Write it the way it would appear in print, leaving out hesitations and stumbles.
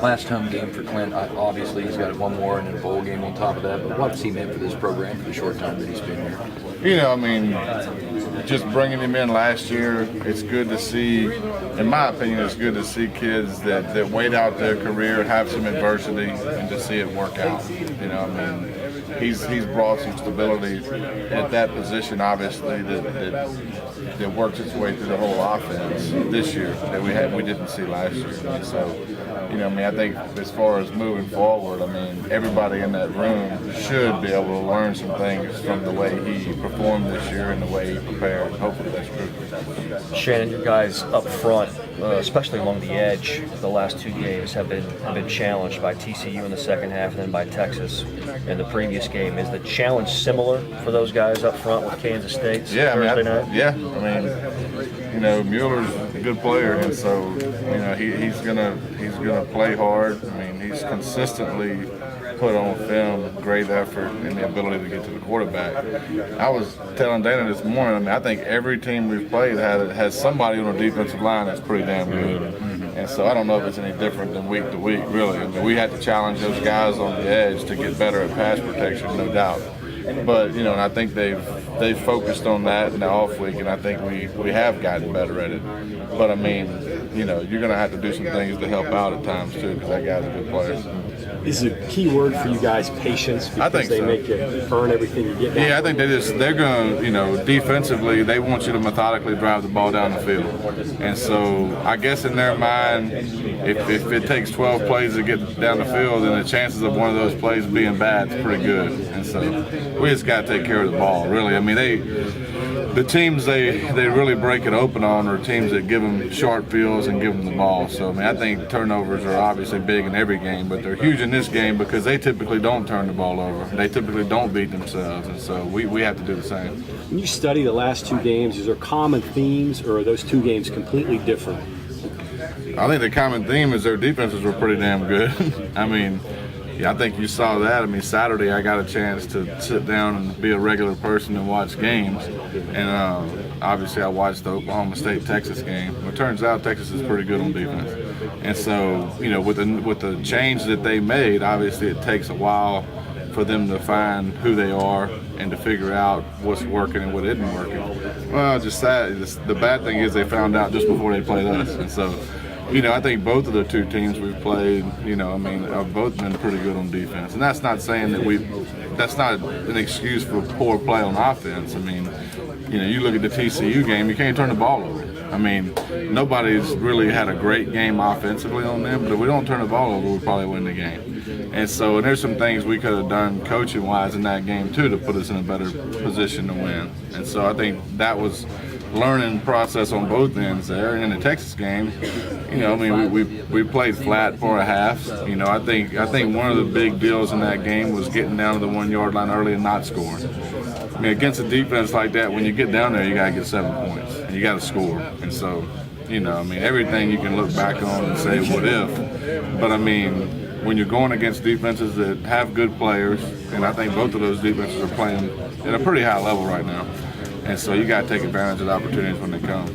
Last home game for Clint. Obviously, he's got one more and a bowl game on top of that. But what's he meant for this program for the short time that he's been here? You know, I mean, just bringing him in last year, it's good to see, in my opinion, it's good to see kids that wait out their career, have some adversity, and to see it work out. You know, I mean, he's brought some stability at that position, obviously, that works its way through the whole offense this year that we didn't see last year. And so, you know, I mean, I think as far as moving forward, I mean, everybody in that room should be able to learn some things from the way he performed this year and the way he prepared. Hopefully that's true. Shannon, you guys up front, especially along the edge, the last two games have been challenged by TCU in the second half and then by Texas in the previous game. Is the challenge similar for those guys up front with Kansas State Thursday night? Yeah, I mean, you know, Mueller's a good player, and so, you know, he's gonna play hard. I mean, he's consistently put on film great effort and the ability to get to the quarterback. I was telling Dana this morning, I mean, I think every team we've played has somebody on the defensive line that's pretty damn good. And so I don't know if it's any different than week to week, really. I mean, we had to challenge those guys on the edge to get better at pass protection, no doubt. But, you know, and I think they've focused on that in the off week, and I think we have gotten better at it. But, I mean, you know, you're going to have to do some things to help out at times, too, because that guy's a good player. Is a key word for you guys patience, because I think they so. make you earn everything you get? Yeah, I think they're going to, you know, defensively, they want you to methodically drive the ball down the field. And so I guess in their mind, if it takes 12 plays to get down the field, then the chances of one of those plays being bad is pretty good. And so we just got to take care of the ball, really. I mean, the teams they really break it open on are teams that give them short fields and give them the ball. So, I mean, I think turnovers are obviously big in every game, but they're huge in this game because they typically don't turn the ball over. They typically don't beat themselves, and so we have to do the same. When you study the last two games, is there common themes, or are those two games completely different? I think the common theme is their defenses were pretty damn good. I mean, yeah, I think you saw that. I mean, Saturday I got a chance to sit down and be a regular person and watch games. And obviously I watched the Oklahoma State-Texas game. Well, it turns out Texas is pretty good on defense. And so, you know, with the change that they made, obviously it takes a while for them to find who they are and to figure out what's working and what isn't working. Well, just that. The bad thing is they found out just before they played us. And so, you know, I think both of the two teams we've played, you know, I mean, have both been pretty good on defense. And that's not saying that that's not an excuse for poor play on offense. I mean, you know, you look at the TCU game, you can't turn the ball over. I mean, nobody's really had a great game offensively on them, but if we don't turn the ball over, we probably win the game. And so, and there's some things we could have done coaching-wise in that game, too, to put us in a better position to win. And so I think that was learning process on both ends there. And in the Texas game, you know, I mean, we played flat for a half. You know, I think one of the big deals in that game was getting down to the 1 yard line early and not scoring. I mean, against a defense like that, when you get down there, you got to get 7 points and you got to score. And so, you know, I mean, everything you can look back on and say, what if? But I mean, when you're going against defenses that have good players, and I think both of those defenses are playing at a pretty high level right now. And so you got to take advantage of the opportunities when they come.